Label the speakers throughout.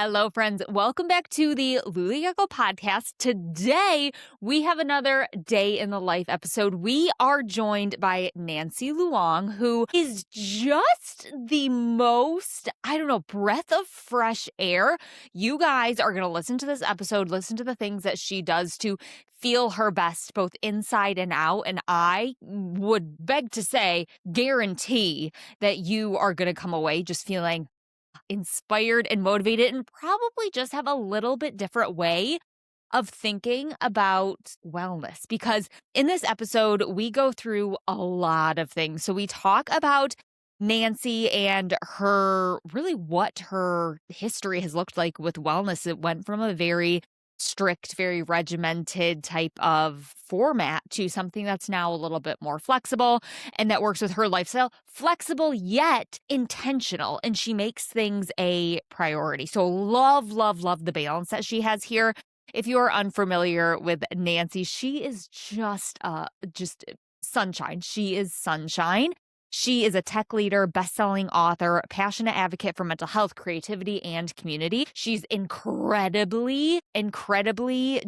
Speaker 1: Hello, friends. Welcome back to the Luli Gecko podcast. Today, we have another day in the life episode. We are joined by Nancy Luong, who is just the most, breath of fresh air. You guys are going to listen to this episode, listen to the things that she does to feel her best, both inside and out. And I would beg to say, guarantee that you are going to come away just feeling inspired and motivated and probably just have a little bit different way of thinking about wellness. Because in this episode, we go through a lot of things. So we talk about Nancy and what her history has looked like with wellness. It went from a very strict, very regimented type of format to something that's now a little bit more flexible and that works with her lifestyle. Flexible yet intentional, and she makes things a priority. So love the balance that she has here. If you are unfamiliar with Nancy, she is just sunshine. She is sunshine. She is a tech leader, best-selling author, passionate advocate for mental health, creativity, and community. She's incredibly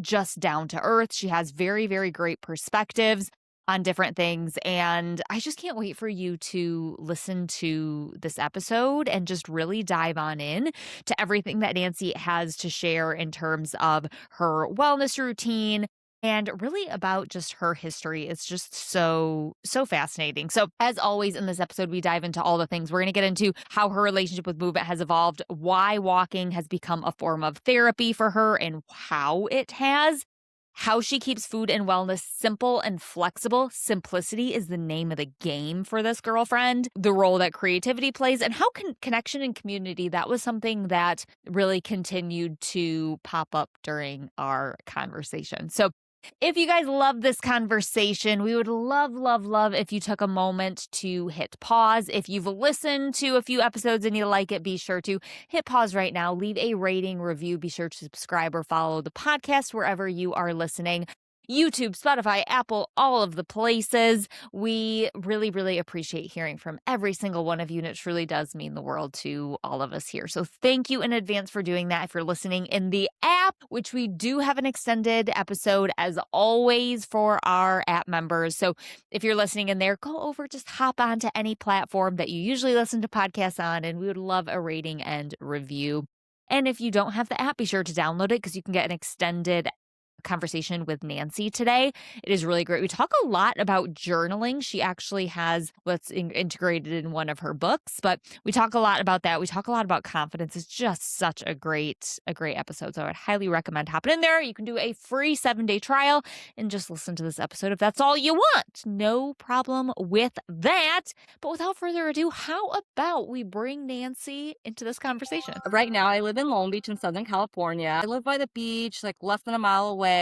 Speaker 1: just down to earth. She has very, very great perspectives on different things. And I just can't wait for you to listen to this episode and just really dive on in to everything that Nancy has to share in terms of her wellness routine, and really about just her history. It's just so fascinating. So as always in this episode, we dive into all the things. We're going to get into how her relationship with movement has evolved, why walking has become a form of therapy for her and how it has, how she keeps food and wellness simple and flexible. Simplicity is the name of the game for this girlfriend. The role that creativity plays, and how connection and community, that was something that really continued to pop up during our conversation. So if you guys love this conversation, we would love if you took a moment to hit pause. If you've listened to a few episodes and you like it, be sure to hit pause right now, leave a rating, review, be sure to subscribe or follow the podcast wherever you are listening. YouTube, Spotify, Apple, all of the places. We really appreciate hearing from every single one of you, and it truly does mean the world to all of us here. So thank you in advance for doing that. If you're listening in the app, which we do have an extended episode as always for our app members. So if you're listening in there, go over, just hop onto any platform that you usually listen to podcasts on, and we would love a rating and review. And if you don't have the app, be sure to download it because you can get an extended conversation with Nancy today. It is really great. We talk a lot about journaling. She actually has what's integrated in one of her books, but we talk a lot about that. We talk a lot about confidence. It's just such a great episode. So I would highly recommend hopping in there. You can do a free 7-day trial and just listen to this episode if that's all you want. No problem with that. But without further ado, how about we bring Nancy into this conversation?
Speaker 2: Right now, I live in Long Beach in Southern California. I live by the beach, like less than a mile away.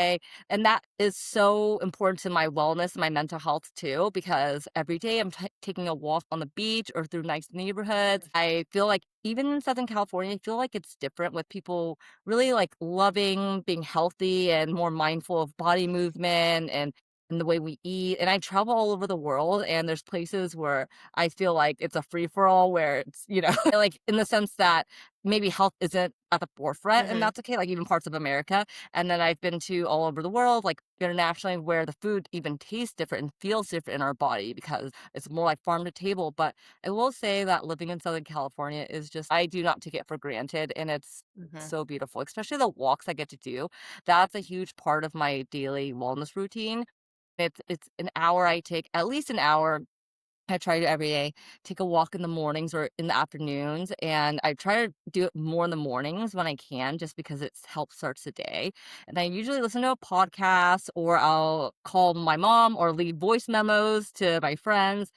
Speaker 2: And that is so important to my wellness and my mental health too, because every day I'm taking a walk on the beach or through nice neighborhoods. I feel like even in Southern California, I feel like it's different with people really like loving being healthy and more mindful of body movement and the way we eat. And I travel all over the world, and there's places where I feel like it's a free for all, where it's, like in the sense that maybe health isn't at the forefront, and that's okay, like even parts of America. And then I've been to all over the world, like internationally, where the food even tastes different and feels different in our body because it's more like farm to table. But I will say that living in Southern California is just, I do not take it for granted, and it's so beautiful, especially the walks I get to do. That's a huge part of my daily wellness routine. It's an hour I take, at least an hour. I try to every day take a walk in the mornings or in the afternoons, and I try to do it more in the mornings when I can, just because it helps starts the day. And I usually listen to a podcast, or I'll call my mom or leave voice memos to my friends.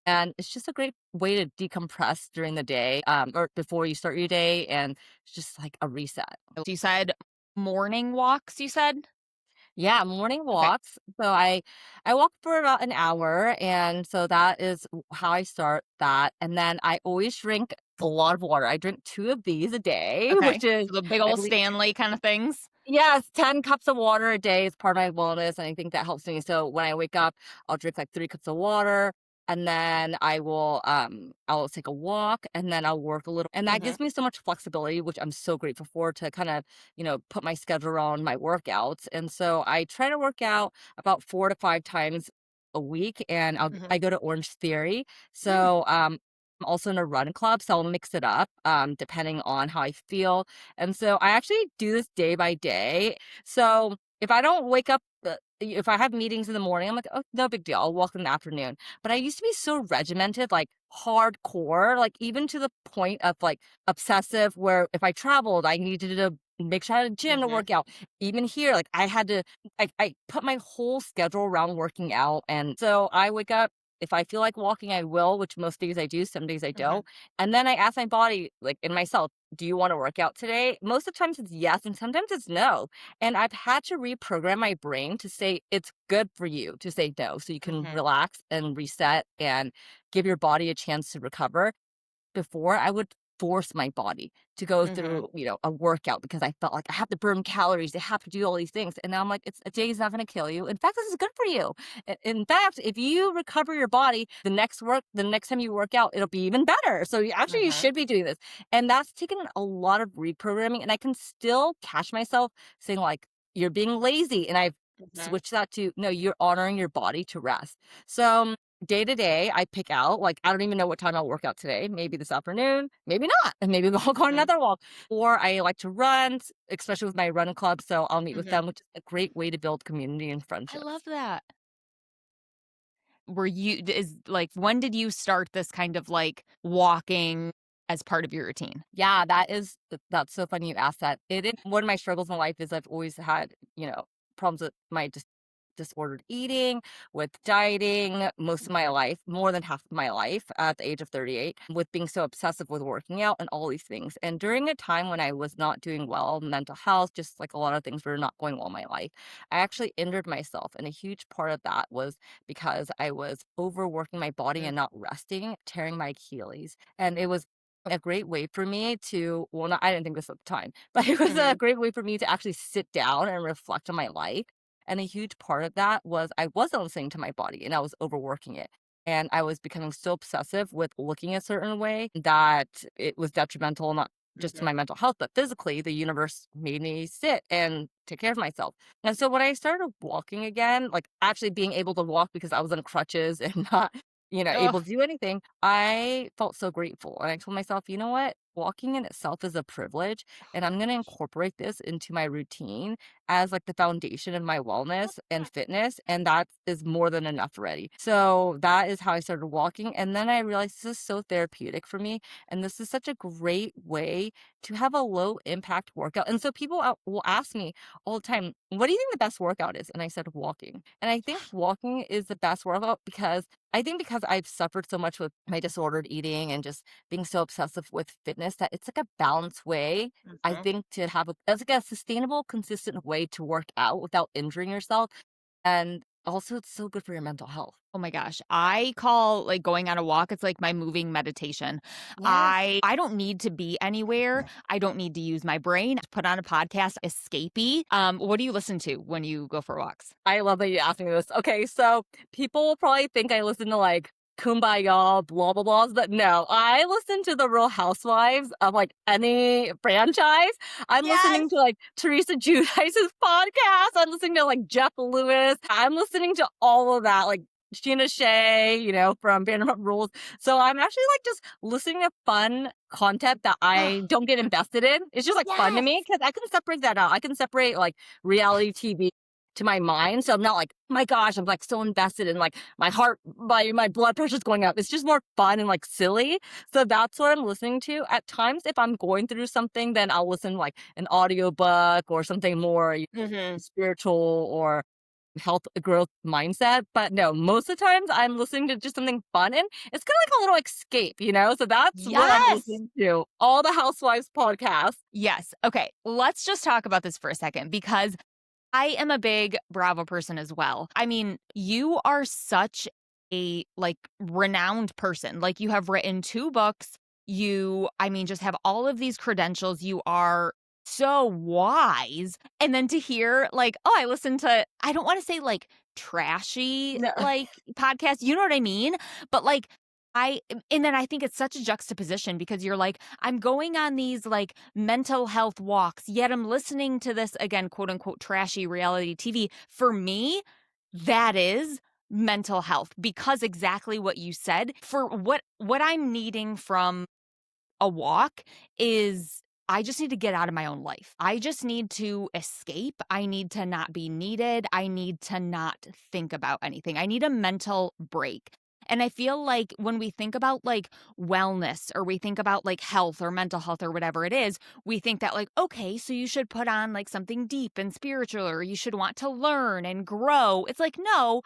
Speaker 2: And it's just a great way to decompress during the day, or before you start your day, and it's just like a reset.
Speaker 1: You said morning walks, you said?
Speaker 2: Yeah, morning
Speaker 1: Okay.
Speaker 2: walks. So I walk for about an hour, and so that is how I start that. And then I always drink a lot of water. I drink 2 of these a day,
Speaker 1: Okay.
Speaker 2: which is
Speaker 1: So the big
Speaker 2: I
Speaker 1: old
Speaker 2: believe
Speaker 1: Stanley kind of things.
Speaker 2: yes, 10 cups of water a day is part of my wellness, and I think that helps me. So when I wake up, I'll drink like 3 cups of water. and then I'll take a walk, and then I'll work a little. And that
Speaker 1: Mhm.
Speaker 2: gives me so much flexibility, which I'm so grateful for, to kind of, put my schedule around my workouts. And so I try to work out about 4 to 5 times a week, and
Speaker 1: Mhm.
Speaker 2: I go to Orange Theory.
Speaker 1: Mm.
Speaker 2: So I'm also in a run club, so I'll mix it up depending on how I feel. And so I actually do this day by day. So if I don't wake up, if I have meetings in the morning, I'm like, oh, no big deal. I'll walk in the afternoon. But I used to be so regimented, like hardcore, like even to the point of like obsessive, where if I traveled, I needed to make sure I had a gym to
Speaker 1: Mhm.
Speaker 2: work out. Even here, like I had to, I put my whole schedule around working out. And so I wake up. If I feel like walking, I will, which most days I do, some days I
Speaker 1: Mhm.
Speaker 2: don't. And then I ask my body, like, and myself, do you want to work out today? Most of the times it's yes, and sometimes it's no. And I've had to reprogram my brain to say it's good for you to say no, so you can
Speaker 1: Mhm.
Speaker 2: relax and reset and give your body a chance to recover. Before, I would force my body to go
Speaker 1: Mhm.
Speaker 2: through, a workout, because I felt like I have to burn calories, I have to do all these things. And now I'm like, it's a day is not going to kill you. In fact, this is good for you. In fact, if you recover your body, the next time you work out, it'll be even better. So you
Speaker 1: Mhm.
Speaker 2: should be doing this. And that's taken a lot of reprogramming. And I can still catch myself saying like, you're being lazy. And I've
Speaker 1: Mhm.
Speaker 2: switched that to, no, you're honoring your body to rest. So day to day, I pick out, like, I don't even know what time I'll work out today. Maybe this afternoon, maybe not. And maybe we'll go on
Speaker 1: Mhm.
Speaker 2: another walk. Or I like to run, especially with my run club. So I'll meet with
Speaker 1: Mhm.
Speaker 2: them, which is a great way to build community and
Speaker 1: I love
Speaker 2: friendships.
Speaker 1: that. Were you is like when did you start this kind of like walking as part of your routine?
Speaker 2: Yeah, that's so funny you asked that. It is one of my struggles in life. Is I've always had, problems with my disordered eating, with dieting most of my
Speaker 1: Mhm.
Speaker 2: life, more than half of my life at the age of 38, with being so obsessive with working out and all these things. And during a time when I was not doing well, mental health, just like a lot of things were not going well in my life, I actually injured myself. And a huge part of that was because I was overworking my body
Speaker 1: Mm.
Speaker 2: and not resting, tearing my Achilles. And it was a great way for me to, well, not, I didn't think this at the time, but it was a
Speaker 1: Mhm.
Speaker 2: great way for me to actually sit down and reflect on my life. And a huge part of that was I wasn't listening to my body and I was overworking it. And I was becoming so obsessive with looking a certain way that it was detrimental, not just to
Speaker 1: Mhm.
Speaker 2: my mental health, but physically, the universe made me sit and take care of myself. And so when I started walking again, like actually being able to walk because I was on crutches and not, able
Speaker 1: Oh.
Speaker 2: to do anything, I felt so grateful. And I told myself, you know what? Walking in itself is a privilege, and I'm going to incorporate this into my routine as like the foundation of my wellness and fitness. And that is more than enough already. So that is how I started walking. And then I realized this is so therapeutic for me. And this is such a great way to have a low impact workout. And so people will ask me all the time, what do you think the best workout is? And I said, walking. And I think walking is the best workout because I've suffered so much with my disordered eating and just being so obsessive with fitness, that it's like a balanced way, I
Speaker 1: Mhm.
Speaker 2: think, to have it's like a sustainable, consistent way to work out without injuring yourself. And also, it's so good for your mental health.
Speaker 1: Oh my gosh. I call like going on a walk, it's like my moving meditation.
Speaker 2: Yes.
Speaker 1: I don't need to be anywhere. I don't need to use my brain. Put on a podcast, escapee. What do you listen to when you go for walks?
Speaker 2: I love that you asked me this. Okay, so people will probably think I listen to like Kumbaya, blah blah blahs, but no, I listen to the Real Housewives of like any franchise. I'm
Speaker 1: Yes.
Speaker 2: listening to like Teresa Giudice's podcast. I'm listening to like Jeff Lewis. I'm listening to all of that, like Sheena Shea, from Vanderpump Rules. So I'm actually like just listening to fun content that I don't get invested in. It's just like fun to
Speaker 1: Yes.
Speaker 2: me because I can separate that out. I can separate like reality TV to my mind. So I'm not like, my gosh, I'm like so invested in like my heart, my blood pressure's going up. It's just more fun and like silly. So that's what I'm listening to. At times, if I'm going through something, then I'll listen to like an audiobook or something more
Speaker 1: Mhm.
Speaker 2: spiritual or health growth mindset. But no, most of the times I'm listening to just something fun, and it's kind of like a little escape. So that's what I'm
Speaker 1: Yes.
Speaker 2: listening to. All the Housewives podcasts.
Speaker 1: Yes. Okay. Let's just talk about this for a second because I am a big Bravo person as well. I mean, you are such a like renowned person. Like you have written 2 books. I mean, just have all of these credentials. You are so wise. And then to hear like, oh, I listen to I don't want to say like trashy,
Speaker 2: No.
Speaker 1: like, podcast, you know what I mean? But, like, and then I think it's such a juxtaposition because you're like, I'm going on these, like, mental health walks, yet I'm listening to this, again, quote, unquote, "trashy reality TV." For me, that is mental health because exactly what you said. For what I'm needing from a walk is I just need to get out of my own life. I just need to escape. I need to not be needed. I need to not think about anything. I need a mental break. And I feel like when we think about like wellness or we think about like health or mental health or whatever it is, we think that like, okay, so you should put on like something deep and spiritual or you should want to learn and grow. It's like, no,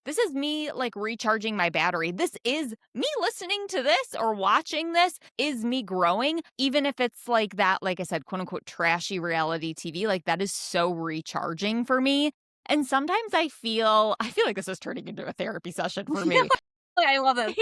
Speaker 1: this is me like recharging my battery. This is me listening to this or watching this is me growing, even if it's like that, like I said, quote unquote, trashy reality TV. Like that is so recharging for me. And sometimes I feel like this is turning into a therapy session for
Speaker 2: Yeah,
Speaker 1: me.
Speaker 2: I love it.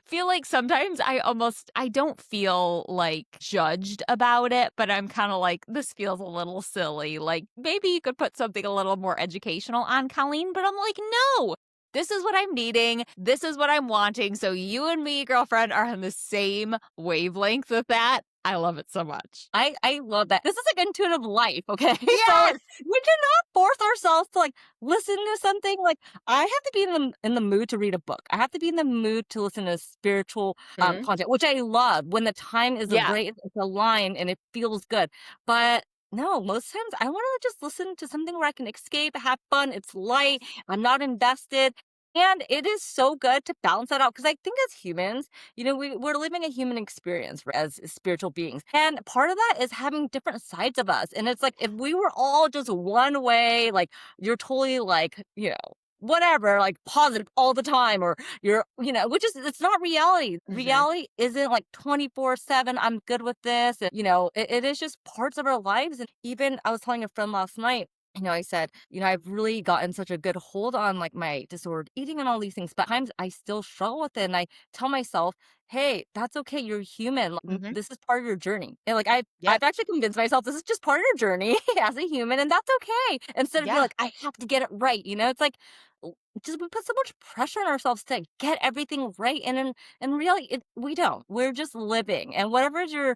Speaker 1: Feel like sometimes I don't feel like judged about it, but I'm kind of like this feels a little silly. Like maybe you could put something a little more educational on Colleen, but I'm like, no. This is what I'm needing. This is what I'm wanting. So you and me, girlfriend, are on the same wavelength with that. I love it so much.
Speaker 2: I love that. This is like intuitive life, okay? So like,
Speaker 1: Yes.
Speaker 2: we cannot force ourselves to like listen to something. Like I have to be in the mood to read a book. I have to be in the mood to listen to spiritual
Speaker 1: Mhm.
Speaker 2: content, which I love when the time is
Speaker 1: Yeah.
Speaker 2: right, it's aligned and it feels good. But no, most times I want to just listen to something where I can escape, have fun. It's light. I'm not invested. And it is so good to balance that out because I think as humans, we're living a human experience as spiritual beings. And part of that is having different sides of us. And it's like if we were all just one way, like you're totally like, whatever, like positive all the time, or which is it's not reality.
Speaker 1: Mhm.
Speaker 2: Reality isn't like 24/7. I'm good with this. And, it is just parts of our lives. And even I was telling a friend last night, I said, I've really gotten such a good hold on like my disordered eating and all these things, but at times I still struggle with it. And I tell myself, hey, that's okay. You're human. Like,
Speaker 1: Mhm.
Speaker 2: this is part of your journey. And like I've
Speaker 1: Yep.
Speaker 2: actually convinced myself this is just part of your journey as a human, and that's okay. Instead of being
Speaker 1: Yeah.
Speaker 2: like, I have to get it right. It's like just we put so much pressure on ourselves to get everything right. And really we don't. We're just living. And whatever is your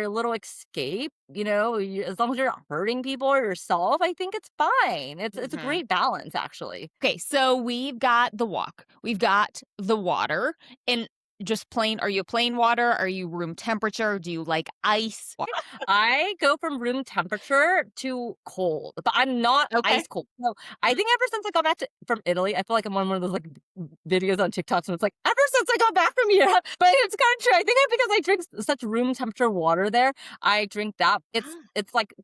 Speaker 2: little escape, as long as you're not hurting people or yourself, I think it's fine. It's a
Speaker 1: Mhm.
Speaker 2: great balance, actually.
Speaker 1: Okay, so we've got the walk, we've got the water, and just plain are you plain water? Are you room temperature? Do you like ice?
Speaker 2: I go from room temperature to cold, but I'm not
Speaker 1: Okay.
Speaker 2: ice cold. So I
Speaker 1: Mhm.
Speaker 2: think ever since I got back from Italy, I feel like I'm on one of those like videos on TikToks, and it's like ever since I got back from Europe. But it's kind of true. I think it's because I drink such room temperature water there. I drink that. It's like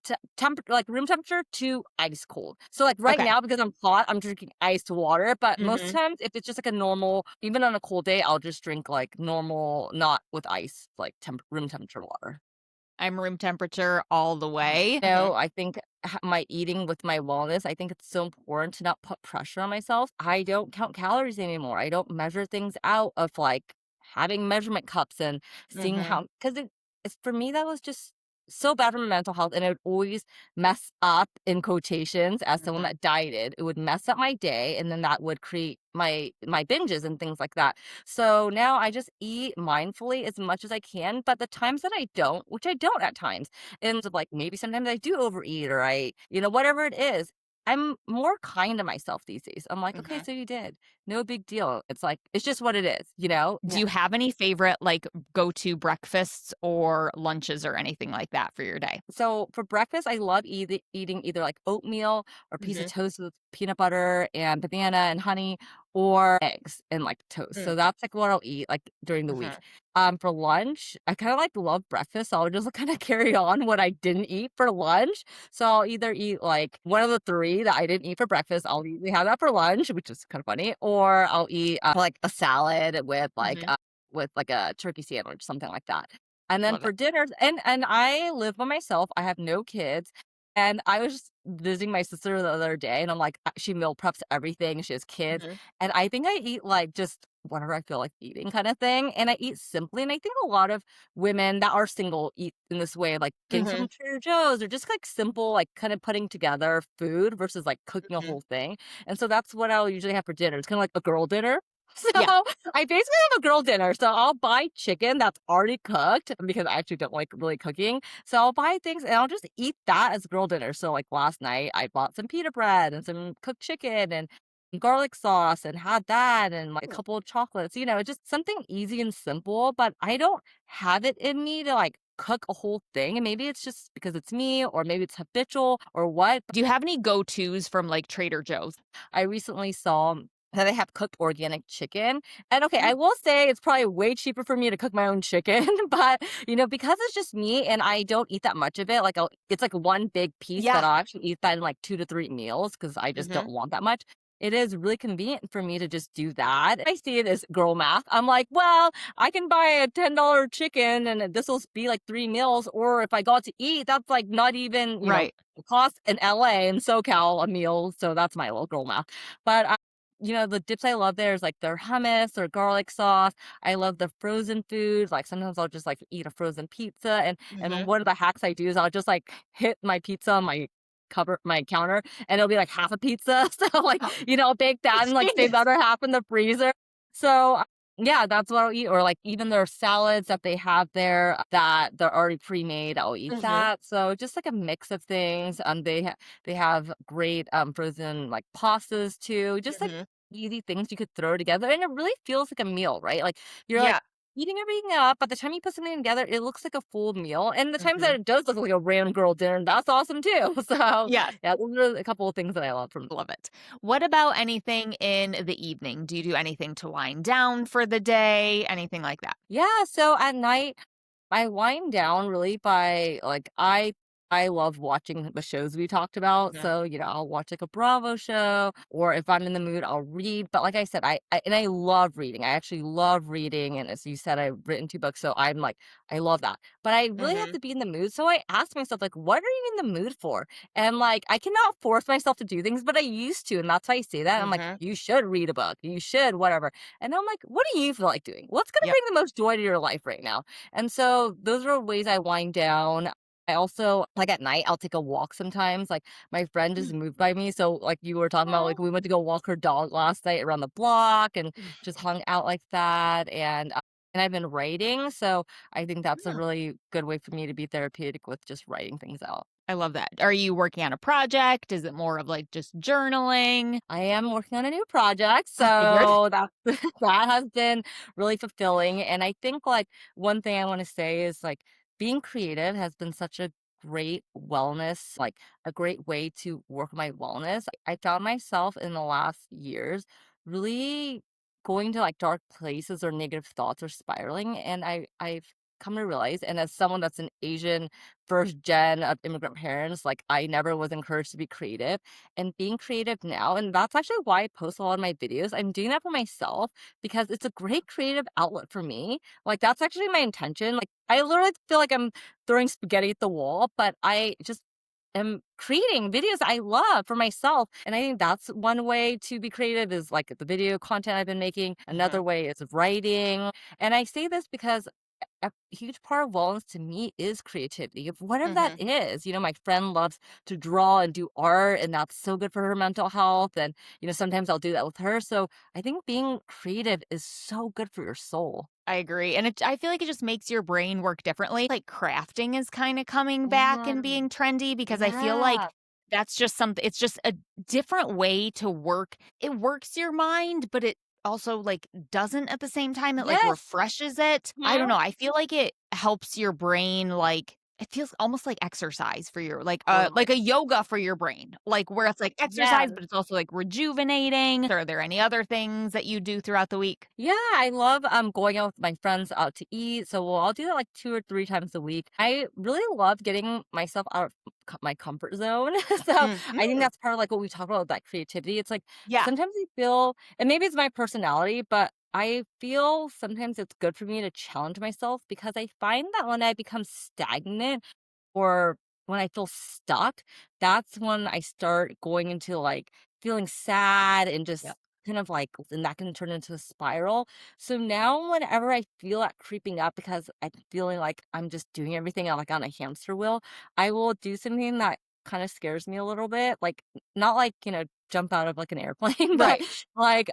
Speaker 2: like room temperature to ice cold. So like right
Speaker 1: Okay.
Speaker 2: now because I'm hot, I'm drinking iced water. But most
Speaker 1: Mhm.
Speaker 2: times if it's just like a normal, even on a cold day, I'll just drink like normal, not with ice, like room temperature water.
Speaker 1: I'm room temperature all the way.
Speaker 2: I think my eating with my wellness, I think it's so important to not put pressure on myself. I don't count calories anymore. I don't measure things out of like having measurement cups and seeing
Speaker 1: Mhm.
Speaker 2: how, because it's for me, that was just so bad for my mental health. And it would always mess up, in quotations, as someone
Speaker 1: Mhm.
Speaker 2: that dieted, it would mess up my day. And then that would create my binges and things like that. So now I just eat mindfully as much as I can. But the times that I don't, which I don't at times, ends of like maybe sometimes I do overeat or whatever it is. I'm more kind to myself these days. I'm like, okay,
Speaker 1: Mhm.
Speaker 2: so you did. No big deal. It's like, it's just what it is?
Speaker 1: Do
Speaker 2: Yeah.
Speaker 1: you have any favorite, like, go-to breakfasts or lunches or anything like that for your day?
Speaker 2: So for breakfast, I love eating either like oatmeal or a piece of
Speaker 1: Mhm.
Speaker 2: toast with peanut butter and banana and honey, or eggs and like toast.
Speaker 1: Mm.
Speaker 2: So that's like what I'll eat like during the week.
Speaker 1: Mhm.
Speaker 2: For lunch, I kind of like love breakfast. So I'll just kind of carry on what I didn't eat for lunch. So I'll either eat like one of the three that I didn't eat for breakfast. I'll usually have that for lunch, which is kind of funny. Or I'll eat like a salad
Speaker 1: Mhm.
Speaker 2: with like a turkey sandwich, something like that. And then
Speaker 1: Love
Speaker 2: for
Speaker 1: it.
Speaker 2: dinners, and I live by myself. I have no kids. And I was just visiting my sister the other day, and I'm like, she meal preps everything. She has kids,
Speaker 1: Mhm.
Speaker 2: and I think I eat like just whatever I feel like eating, kind of thing. And I eat simply, and I think a lot of women that are single eat in this way, like getting
Speaker 1: Mhm.
Speaker 2: some Trader Joe's or just like simple, like kind of putting together food versus like cooking a
Speaker 1: Mhm.
Speaker 2: whole thing. And so that's what I'll usually have for dinner. It's kind of like a girl dinner. So
Speaker 1: Yeah.
Speaker 2: I basically have a girl dinner. So I'll buy chicken that's already cooked because I actually don't like really cooking. So I'll buy things and I'll just eat that as girl dinner. So like last night I bought some pita bread and some cooked chicken and garlic sauce and had that and like a
Speaker 1: Cool.
Speaker 2: couple of chocolates, just something easy and simple, but I don't have it in me to like cook a whole thing. And maybe it's just because it's me or maybe it's habitual or what.
Speaker 1: Do you have any go-tos from, like, Trader Joe's?
Speaker 2: I recently saw that they have cooked organic chicken. And okay,
Speaker 1: Mhm.
Speaker 2: I will say it's probably way cheaper for me to cook my own chicken, but because it's just me and I don't eat that much of it, like it's like one big piece that
Speaker 1: Yeah.
Speaker 2: I'll actually eat that in like 2 to 3 meals because I just don't
Speaker 1: Mhm.
Speaker 2: want that much. It is really convenient for me to just do that. I see it as girl math. I'm like, well, I can buy a $10 chicken and this will be like 3 meals. Or if I go out to eat, that's like not even,
Speaker 1: Right.
Speaker 2: the cost in LA and SoCal a meal. So that's my little girl math. But the dips I love there is like their hummus or garlic sauce. I love the frozen foods. Like sometimes I'll just like eat a frozen pizza. And
Speaker 1: Mhm.
Speaker 2: one of the hacks I do is I'll just like hit my pizza on my counter and it'll be like half a pizza. So like,
Speaker 1: Oh,
Speaker 2: I'll bake that
Speaker 1: that's
Speaker 2: and like save the
Speaker 1: genius.
Speaker 2: other half in the freezer. So yeah, that's what I'll eat. Or like even their salads that they have there that they're already pre-made, I'll eat
Speaker 1: Mhm.
Speaker 2: that. So just like a mix of things. They have great frozen like pastas too. Just like
Speaker 1: Mhm.
Speaker 2: easy things you could throw together and it really feels like a meal, right? Like you're like
Speaker 1: Yeah.
Speaker 2: eating everything up. By the time you put something together, it looks like a full meal. And the times that
Speaker 1: Mhm.
Speaker 2: it does look like a random girl dinner, that's awesome too. So
Speaker 1: Yes.
Speaker 2: yeah, those are a couple of things that I love from.
Speaker 1: Love it. What about anything in the evening? Do you do anything to wind down for the day? Anything like that?
Speaker 2: Yeah, so at night I wind down really by like I love watching the shows we talked about.
Speaker 1: Mhm.
Speaker 2: So, I'll watch like a Bravo show or if I'm in the mood, I'll read. But like I said, I love reading. I actually love reading. And as you said, I've written 2 books. So I'm like, I love that. But I really have
Speaker 1: Mhm.
Speaker 2: to be in the mood. So I ask myself, like, what are you in the mood for? And like I cannot force myself to do things, but I used to. And that's why I say that. I'm like,
Speaker 1: Mhm.
Speaker 2: you should read a book. You should, whatever. And I'm like, what do you feel like doing? What's gonna
Speaker 1: Yep.
Speaker 2: bring the most joy to your life right now? And so those are ways I wind down. I also like at night, I'll take a walk sometimes. Like my friend just moved by me. So like you were talking about,
Speaker 1: Aw.
Speaker 2: like we went to go walk her dog last night around the block and just hung out like that. And I've been writing. So I think that's a
Speaker 1: Yeah.
Speaker 2: really good way for me to be therapeutic with just writing things out.
Speaker 1: I love that. Are you working on a project? Is it more of like just journaling?
Speaker 2: I am working on a new project,
Speaker 1: I figured.
Speaker 2: so that that has been really fulfilling, and I think, like, one thing I wanna say is, like, being creative has been such a great wellness like, a great way to work my wellness. I found myself in the last years really going to, like, dark places or negative thoughts or spiraling, and I've come to realize and as someone that's an Asian first gen of immigrant parents, like, I never was encouraged to be creative and being creative now. And that's actually why I post a lot of my videos. I'm doing that for myself because it's a great creative outlet for me. Like, that's actually my intention. Like, I literally feel like I'm throwing spaghetti at the wall, but I just am creating videos I love for myself. And I think that's one way to be creative is like the video content I've been making.
Speaker 1: Mhm.
Speaker 2: Another way is writing. And I say this because a huge part of wellness to me is creativity of whatever that
Speaker 1: Mhm.
Speaker 2: is. My friend loves to draw and do art, and that's so good for her mental health. And, sometimes I'll do that with her. So I think being creative is so good for your soul.
Speaker 1: I agree, and I feel like it just makes your brain work differently. Like, crafting is kinda coming back and
Speaker 2: Mhm.
Speaker 1: being trendy because I feel like
Speaker 2: Yeah.
Speaker 1: that's just something it's just a different way to work. It works your mind, but it also, like, doesn't at the same time. It, like,
Speaker 2: Yes.
Speaker 1: refreshes it. I don't
Speaker 2: Mhm.
Speaker 1: know, I feel like it helps your brain, like it feels almost like exercise for your like
Speaker 2: Totally.
Speaker 1: a yoga for your brain, like, where it's, like, exercise,
Speaker 2: Yes.
Speaker 1: but it's also, like, rejuvenating. Are there any other things that you do throughout the week?
Speaker 2: Yeah, I love going out with my friends out to eat. So I'll do that like 2 or 3 times a week. I really love getting myself out of my comfort zone. So I think
Speaker 1: Mhm.
Speaker 2: that's part of like what we talk about that creativity. It's like
Speaker 1: Yeah.
Speaker 2: sometimes I feel, and maybe it's my personality, but I feel sometimes it's good for me to challenge myself because I find that when I become stagnant or when I feel stuck, that's when I start going into, like, feeling sad and
Speaker 1: Yep.
Speaker 2: just kind of like and that can turn into a spiral. So now whenever I feel that creeping up because I'm feeling like I'm just doing everything like on a hamster wheel, I will do something that kind of scares me a little bit. Like not like, jump out of like an airplane, but
Speaker 1: Right.
Speaker 2: like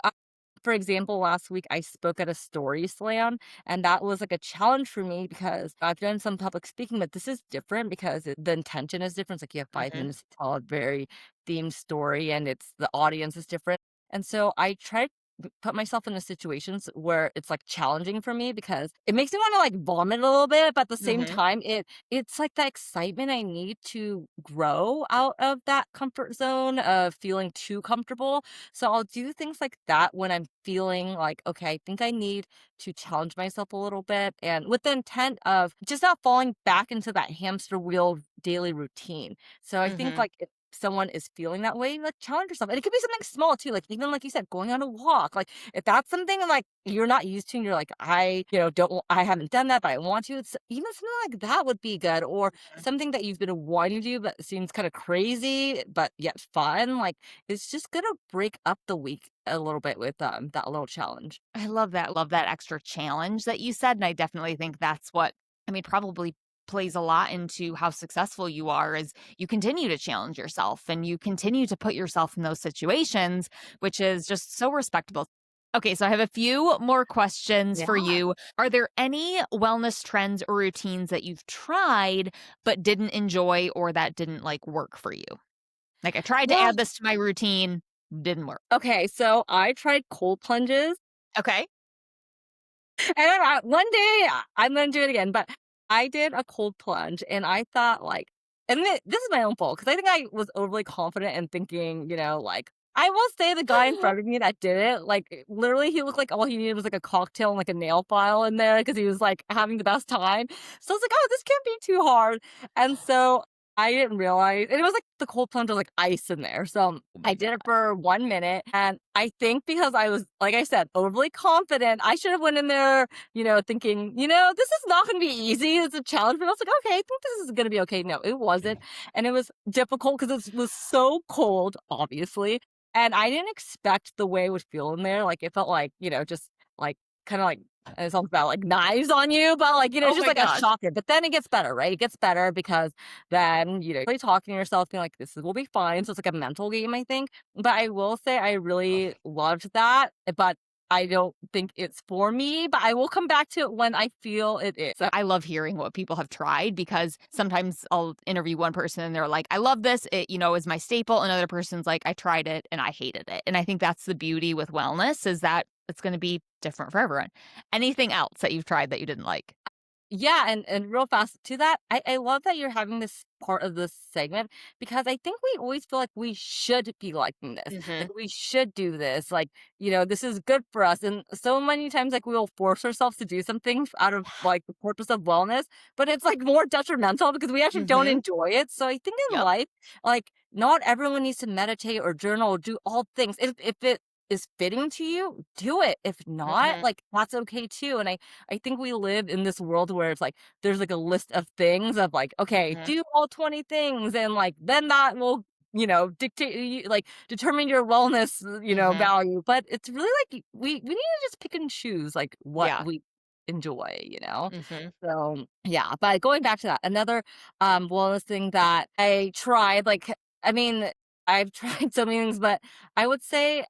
Speaker 2: for example, last week I spoke at a story slam, and that was like a challenge for me because I've done some public speaking, but this is different because the intention is different. It's like you have 5 minutes to tell a very themed story, and it's the audience is different. And so I try to put myself into situations where it's like challenging for me because it makes me want to like vomit a little bit, but at the same
Speaker 1: Mhm.
Speaker 2: time, it's like that excitement I need to grow out of that comfort zone of feeling too comfortable. So I'll do things like that when I'm feeling like, okay, I think I need to challenge myself a little bit and with the intent of just not falling back into that hamster wheel daily routine. So I think
Speaker 1: Mhm.
Speaker 2: like if someone is feeling that way, like challenge yourself. And it could be something small too, like even like you said, going on a walk. Like if that's something like you're not used to and you're like, I haven't done that, but I want to. It's even something like that would be good. Or something that you've been wanting to do but seems kind of crazy, but yet fun. Like it's just gonna break up the week a little bit with, that little challenge.
Speaker 1: I love that extra challenge that you said, and I definitely think that's what I mean, probably plays a lot into how successful you are is you continue to challenge yourself and you continue to put yourself in those situations, which is just so respectable. Okay, so I have a few more questions
Speaker 2: Yeah.
Speaker 1: for you. Are there any wellness trends or routines that you've tried but didn't enjoy or that didn't like work for you? Like I tried to
Speaker 2: Well,
Speaker 1: add this to my routine, didn't work.
Speaker 2: okay, so I tried cold plunges.
Speaker 1: Okay.
Speaker 2: And then one day I'm gonna do it again, but I did a cold plunge and I thought like, and this is my own fault because I think I was overly confident and thinking, like I will say the guy in front of me that did it, like literally he looked like all he needed was like a cocktail and like a nail file in there because he was like having the best time. So I was like, oh, this can't be too hard. And so I didn't realize, and it was like the cold plunge was like ice in there. So
Speaker 1: Oh
Speaker 2: I
Speaker 1: my
Speaker 2: did it
Speaker 1: god.
Speaker 2: for 1 minute, and I think because I was, like I said, overly confident, I should have went in there, thinking, this is not going to be easy. It's a challenge, but I was like, okay, I think this is going to be okay. No, it wasn't, and it was difficult because it was so cold, obviously, and I didn't expect the way it would feel in there. Like it felt like, just like kind of like. And it sounds about like knives on you, but like,
Speaker 1: Oh
Speaker 2: it's just
Speaker 1: my
Speaker 2: like a
Speaker 1: gosh.
Speaker 2: shocker. But then it gets better, right? It gets better because then, really talking to yourself, being like, will be fine. So it's like a mental game, I think. But I will say I really loved that, but I don't think it's for me, but I will come back to it when I feel it is. So
Speaker 1: I love hearing what people have tried because sometimes I'll interview one person and they're like, I love this. It, is my staple. Another person's like, I tried it and I hated it. And I think that's the beauty with wellness is that it's going to be different for everyone. Anything else that you've tried that you didn't like?
Speaker 2: yeah, and real fast to that, I love that you're having this part of this segment because I think we always feel like we should be liking this.
Speaker 1: Hmm.
Speaker 2: Like we should do this. Like, this is good for us. And so many times like we will force ourselves to do something out of like the purpose of wellness, but it's like more detrimental because we actually don't
Speaker 1: Hmm.
Speaker 2: enjoy it. So I think in
Speaker 1: Yep.
Speaker 2: life, like not everyone needs to meditate or journal or do all things. If it is fitting to you, do it. If not,
Speaker 1: Hmm.
Speaker 2: like that's okay too. And I think we live in this world where it's like there's like a list of things of like, okay,
Speaker 1: Hmm.
Speaker 2: do all 20 things and like then that will, dictate like determine your wellness,
Speaker 1: Hmm.
Speaker 2: value. But it's really like we need to just pick and choose like what
Speaker 1: Yeah.
Speaker 2: we enjoy.
Speaker 1: Hmm.
Speaker 2: So yeah, but going back to that, another wellness thing that I tried, like I mean, I've tried so many things, but I would say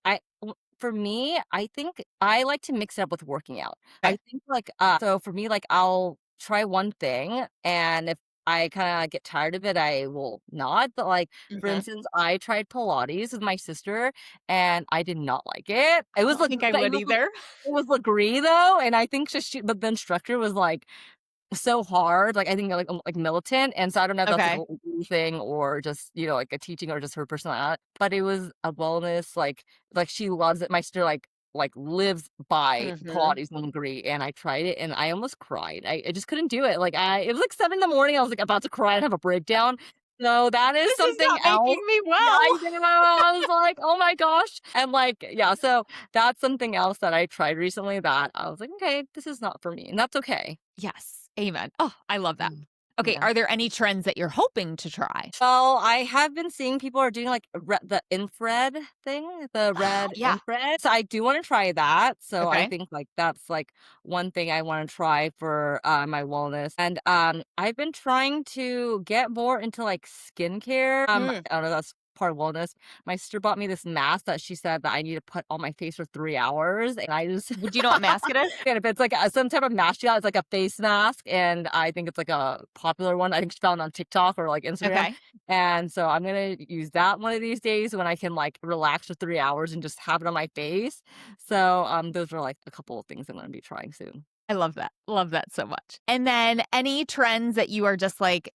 Speaker 2: for me, I think I like to mix it up with working out. I
Speaker 1: Okay.
Speaker 2: think like, so for me, like I'll try one thing and if I kinda get tired of it, I will not. But like, for
Speaker 1: Hmm.
Speaker 2: instance, I tried Pilates with my sister and I did not like it. It
Speaker 1: I
Speaker 2: was
Speaker 1: don't
Speaker 2: like
Speaker 1: think I
Speaker 2: but
Speaker 1: would either.
Speaker 2: it was Legree though, and I think just but the instructor was like so hard, like, I think, like, militant, and so I don't know if that's, like, a
Speaker 1: Okay.
Speaker 2: Wu thing or just, like, a teaching or just her personality, but it was a wellness, like, she loves it. My sister, lives by
Speaker 1: Hmm.
Speaker 2: Pilates and agree, and I tried it, and I almost cried. I just couldn't do it, like, it was, like, 7 in the morning, I was, like, about to cry and have a breakdown. So that is
Speaker 1: This is
Speaker 2: something
Speaker 1: not
Speaker 2: else.
Speaker 1: making me
Speaker 2: Yeah,
Speaker 1: well.
Speaker 2: I know, I was like, "Oh my gosh," and, like yeah, so that's something else that I tried recently that I was like, "Okay, this is not for me," and that's okay.
Speaker 1: Yes. Amen. Oh, I love that.
Speaker 2: Mm.
Speaker 1: Okay,
Speaker 2: Yeah.
Speaker 1: are there any trends that you're hoping to try?
Speaker 2: Well, I have been seeing people are doing, like, the infrared thing, the red
Speaker 1: Yeah.
Speaker 2: infrared, so I do wanna try that, so I
Speaker 1: Okay.
Speaker 2: think, like, that's, like, one thing I wanna try for, my wellness, and, I've been trying to get more into, like, skincare,
Speaker 1: Mm.
Speaker 2: I don't know, that's part of wellness. My sister bought me this mask that she said that I need to put on my face for 3 hours, and I just
Speaker 1: Do you know what mask it is?
Speaker 2: and if it's like some type of mask she got, it's like a face mask, and I think it's like a popular one. I think she found it on TikTok or like Instagram.
Speaker 1: Okay.
Speaker 2: And so I'm gonna use that one of these days when I can like relax for 3 hours and just have it on my face. So those are like a couple of things I'm gonna be trying soon.
Speaker 1: I love that. Love that so much. And then any trends that you are just like,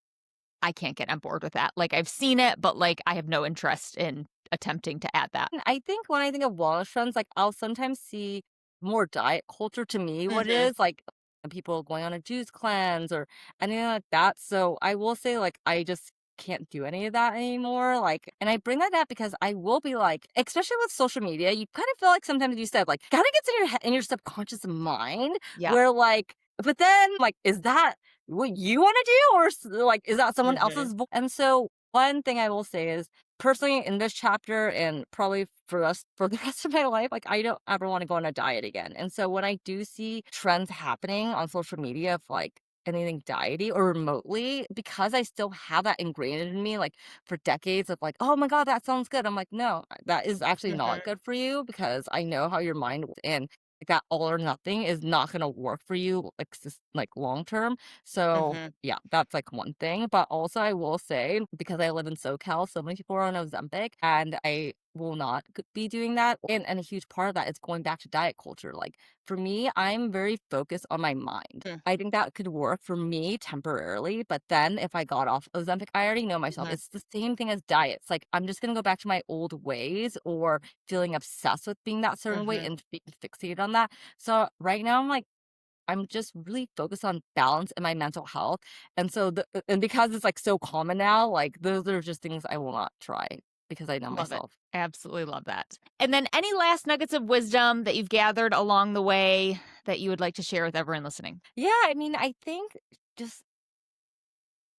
Speaker 1: I can't get on board with that. Like I've seen it, but like I have no interest in attempting to add that.
Speaker 2: And I think when I think of wellness trends, like I'll sometimes see more diet culture to me, what it
Speaker 1: Mhm.
Speaker 2: is, like people going on a juice cleanse or anything like that. So I will say, like, I just can't do any of that anymore. Like, and I bring that up because I will be like, especially with social media, you kind of feel like sometimes you said, like, kind of gets in your head, in your subconscious mind,
Speaker 1: Yeah.
Speaker 2: where like, but then like, is that what you want to do, or like, is that someone
Speaker 1: Mhm.
Speaker 2: else's? And so one thing I will say is personally in this chapter and probably for the rest of my life, like I don't ever want to go on a diet again. And so when I do see trends happening on social media of like anything diety or remotely, because I still have that ingrained in me, like for decades of like, oh my God, that sounds good. I'm like, no, that is actually not
Speaker 1: Mhm.
Speaker 2: good for you because I know how your mind works, and like that all or nothing is not gonna work for you like like long term. So
Speaker 1: Mhm.
Speaker 2: yeah, that's like one thing. But also I will say, because I live in SoCal, so many people are on Ozempic and I will not be doing that. And a huge part of that is going back to diet culture. Like for me, I'm very focused on my mind.
Speaker 1: Mm.
Speaker 2: I think that could work for me temporarily, but then if I got off Ozempic, I already know myself.
Speaker 1: Mhm.
Speaker 2: It's the same thing as diets. Like I'm just gonna go back to my old ways or feeling obsessed with being that certain way
Speaker 1: Mhm.
Speaker 2: and being fixated on that. So right now I'm like I'm just really focused on balance and my mental health. And so and because it's like so common now, like those are just things I will not try because I know
Speaker 1: Love it.
Speaker 2: myself.
Speaker 1: Absolutely love that. And then any last nuggets of wisdom that you've gathered along the way that you would like to share with everyone listening?
Speaker 2: Yeah, I mean, I think just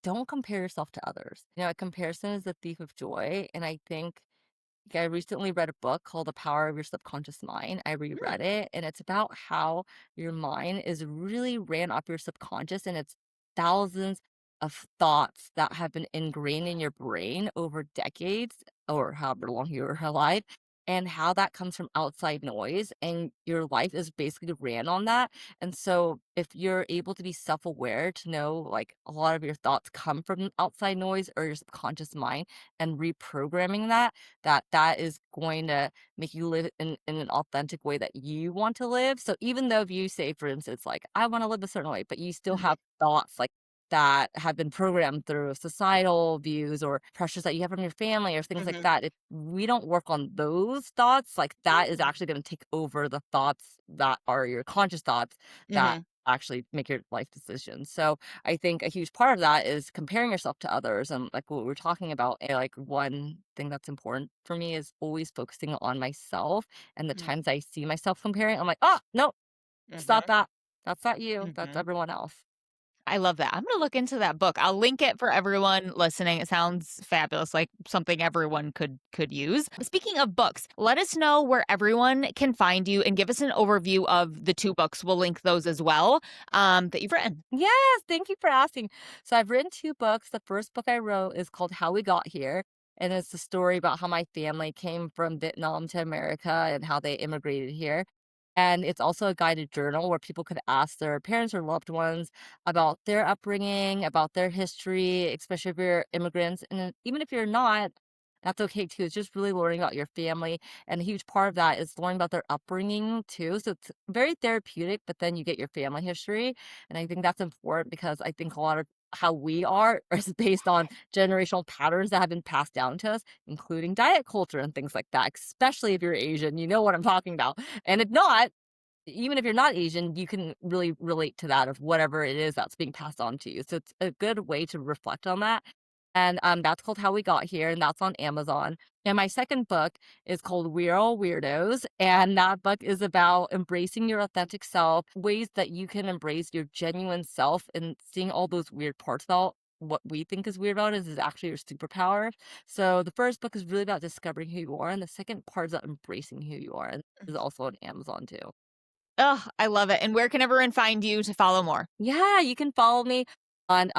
Speaker 2: don't compare yourself to others. You know, comparison is the thief of joy. And I think like, I recently read a book called The Power of Your Subconscious Mind. I
Speaker 1: Mm.
Speaker 2: reread it, and it's about how your mind is really ran off your subconscious, and it's thousands of thoughts that have been ingrained in your brain over decades or however long you're alive, and how that comes from outside noise. And your life is basically ran on that. And so, if you're able to be self aware to know like a lot of your thoughts come from outside noise or your subconscious mind and reprogramming that is going to make you live in an authentic way that you want to live. So even though if you say, for instance, like, I want to live a certain way, but you still
Speaker 1: Mhm.
Speaker 2: have thoughts like that have been programmed through societal views or pressures that you have from your family or things like
Speaker 1: Mhm.
Speaker 2: that. If we don't work on those thoughts, like that is
Speaker 1: Mm.
Speaker 2: actually going to take over the thoughts that are your conscious thoughts that
Speaker 1: Mhm.
Speaker 2: actually make your life decisions. So I think a huge part of that is comparing yourself to others and like what we're talking about. Like one thing that's important for me is always focusing on myself. And the
Speaker 1: Mm.
Speaker 2: times I see myself comparing, I'm like, oh, no, stop
Speaker 1: Mhm.
Speaker 2: that. That's not you. That's
Speaker 1: Mhm.
Speaker 2: everyone else.
Speaker 1: I love that. I'm gonna look into that book. I'll link it for everyone listening. It sounds fabulous, like something everyone could use. Speaking of books, let us know where everyone can find you and give us an overview of the two books. We'll link those as well that you've written.
Speaker 2: Yes, thank you for asking. So I've written two books. The first book I wrote is called How We Got Here. And it's a story about how my family came from Vietnam to America and how they immigrated here. And it's also a guided journal where people could ask their parents or loved ones about their upbringing, about their history, especially if you're immigrants. And then even if you're not, that's okay too. It's just really learning about your family. And a huge part of that is learning about their upbringing too. So it's very therapeutic, but then you get your family history. And I think that's important because I think a lot of how we are is based on generational patterns that have been passed down to us, including diet culture and things like that. Especially if you're Asian, you know what I'm talking about. And if not, even if you're not Asian, you can really relate to that of whatever it is that's being passed on to you. So it's a good way to reflect on that. And that's called How We Got Here, and that's on Amazon. And my second book is called We're All Weirdos, and that book is about embracing your authentic self, ways that you can embrace your genuine self, and seeing all those weird parts about what we think is weird about it is actually your superpower. So the first book is really about discovering who you are, and the second part is about embracing who you are, and is also on Amazon too.
Speaker 1: Oh, I love it. And where can everyone find you to follow more?
Speaker 2: Yeah, you can follow me on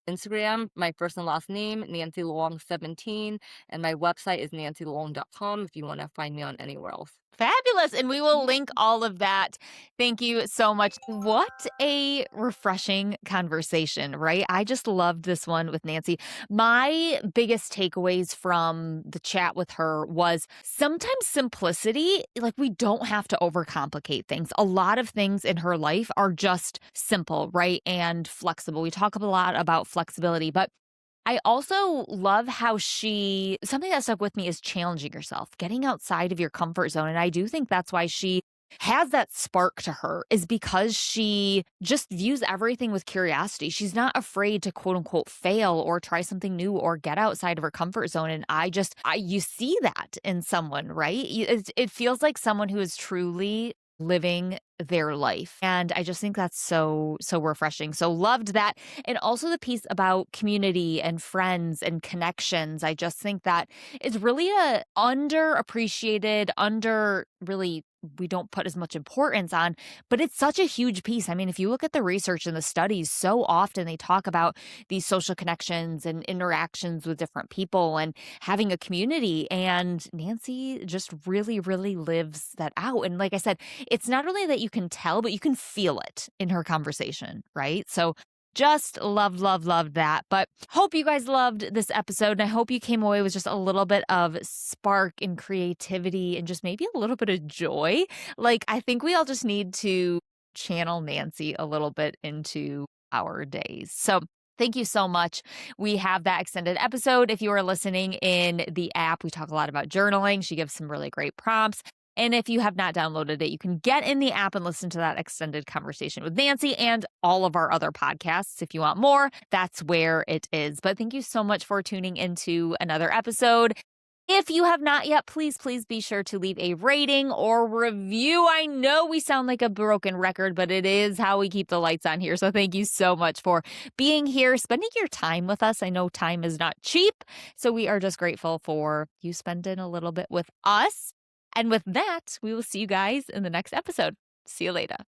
Speaker 2: Instagram, my first and last name, Nancy Luong 17, and my website is nancyluong.com if you want to find me on anywhere else.
Speaker 1: Fabulous. And we will
Speaker 2: Yeah.
Speaker 1: link all of that. Thank you so much. What a refreshing conversation, right? I just loved this one with Nancy. My biggest takeaways from the chat with her was sometimes simplicity, like we don't have to overcomplicate things. A lot of things in her life are just simple, right? And flexible. We talk a lot about flexibility, but I also love how something that stuck with me is challenging yourself, getting outside of your comfort zone. And I do think that's why she has that spark to her, is because she just views everything with curiosity. She's not afraid to quote unquote fail or try something new or get outside of her comfort zone. And you see that in someone, right? It feels like someone who is truly living their life. And I just think that's so refreshing. So loved that. And also the piece about community and friends and connections. I just think that is really a underappreciated, really we don't put as much importance on, but it's such a huge piece. I mean, if you look at the research and the studies, so often they talk about these social connections and interactions with different people and having a community. And Nancy just really lives that out. And like I said, it's not only that you can tell, but you can feel it in her conversation, right? So just love that. But hope you guys loved this episode. And I hope you came away with just a little bit of spark and creativity and just maybe a little bit of joy. Like, I think we all just need to channel Nancy a little bit into our days. So thank you so much. We have that extended episode. If you are listening in the app, we talk a lot about journaling. She gives some really great prompts. And if you have not downloaded it, you can get in the app and listen to that extended conversation with Nancy and all of our other podcasts. If you want more, that's where it is. But thank you so much for tuning into another episode. If you have not yet, please be sure to leave a rating or review. I know we sound like a broken record, but it is how we keep the lights on here. So thank you so much for being here, spending your time with us. I know time is not cheap, so we are just grateful for you spending a little bit with us. And with that, we will see you guys in the next episode. See you later.